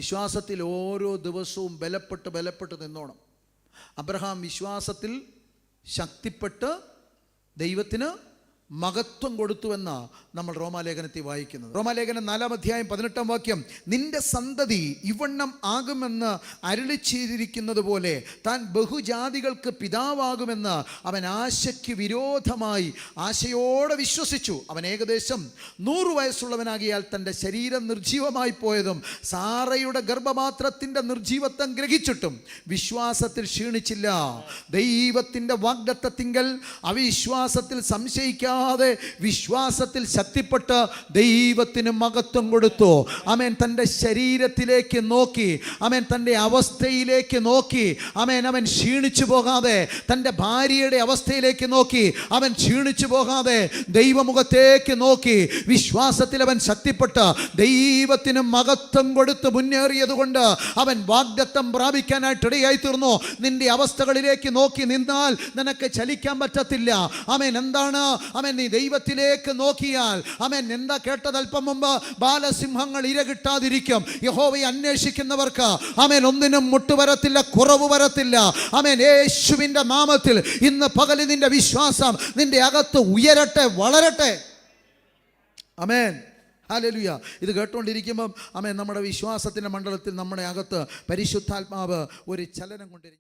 വിശ്വാസത്തിൽ ഓരോ ദിവസവും ബലപ്പെട്ട് നിന്നോണം. അബ്രഹാം വിശ്വാസത്തിൽ ശക്തിപ്പെട്ട് ദൈവത്തിന് മഹത്വം കൊടുത്തുവെന്ന നമ്മൾ റോമാലേഖനത്തിൽ വായിക്കുന്നത്. റോമാലേഖനം 4-ാം അധ്യായം 18-ാം വാക്യം, നിന്റെ സന്തതി ഇവണ്ണം ആകുമെന്ന് അരുളി ചെയ്തിരിക്കുന്നത് പോലെ താൻ ബഹുജാതികൾക്ക് പിതാവാകുമെന്ന് അവൻ ആശയ്ക്ക് വിരോധമായി ആശയോടെ വിശ്വസിച്ചു. അവൻ ഏകദേശം 100 വയസ്സുള്ളവനാകിയാൽ തൻ്റെ ശരീരം നിർജീവമായി പോയതും സാറയുടെ ഗർഭപാത്രത്തിൻ്റെ നിർജീവത്വം ഗ്രഹിച്ചിട്ടും വിശ്വാസത്തിൽ ക്ഷീണിച്ചില്ല. ദൈവത്തിൻ്റെ വാഗ്ദത്തത്തിങ്കൽ അവിശ്വാസത്തിൽ സംശയിക്കാതെ വിശ്വാസത്തിൽ ശക്തിപ്പെട്ട് ദൈവത്തിന് മഹത്വം കൊടുത്തു. ആമേൻ. തൻ്റെ ശരീരത്തിലേക്ക് നോക്കി, ആമേൻ, തൻ്റെ അവസ്ഥയിലേക്ക് നോക്കി, ആമേൻ, അവൻ ക്ഷീണിച്ചു പോകാതെ, തൻ്റെ ഭാര്യയുടെ അവസ്ഥയിലേക്ക് നോക്കി അവൻ ക്ഷീണിച്ചു പോകാതെ ദൈവമുഖത്തേക്ക് നോക്കി വിശ്വാസത്തിൽ അവൻ ശക്തിപ്പെട്ട് ദൈവത്തിന് മഹത്വം കൊടുത്ത് മുന്നേറിയത് കൊണ്ട് അവൻ വാഗ്ദത്തം പ്രാപിക്കാനായിട്ട് ഇടയായി തീർന്നു. നിന്റെ അവസ്ഥകളിലേക്ക് നോക്കി നിന്നാൽ നിനക്ക് ചലിക്കാൻ പറ്റത്തില്ല. ആമേൻ. എന്താണ്? ആമേൻ, നീ ദൈവത്തിലേക്ക് നോക്കിയാൽ, ആമേൻ, എന്താ കേട്ടത് അല്പം മുമ്പ്? ബാലസിംഹങ്ങൾ ഇര കിട്ടാതിരിക്കും. യഹോവയെ അന്വേഷിക്കുന്നവർക്ക്, ആമേൻ, ഒന്നിനും മുട്ടുവരത്തില്ല, കുറവ് വരത്തില്ല. ആമേൻ. യേശുവിൻ്റെ നാമത്തിൽ ഇന്ന് പകൽ നിന്റെ വിശ്വാസം നിന്റെ അകത്ത് ഉയരട്ടെ, വളരട്ടെ. ആമേൻ. ഹല്ലേലൂയ. ഇത് കേട്ടുകൊണ്ടിരിക്കുമ്പം, ആമേൻ, നമ്മുടെ വിശ്വാസത്തിൻ്റെ മണ്ഡലത്തിൽ നമ്മുടെ അകത്ത് പരിശുദ്ധാത്മാവ് ഒരു ചലനം കൊണ്ടിരിക്കും.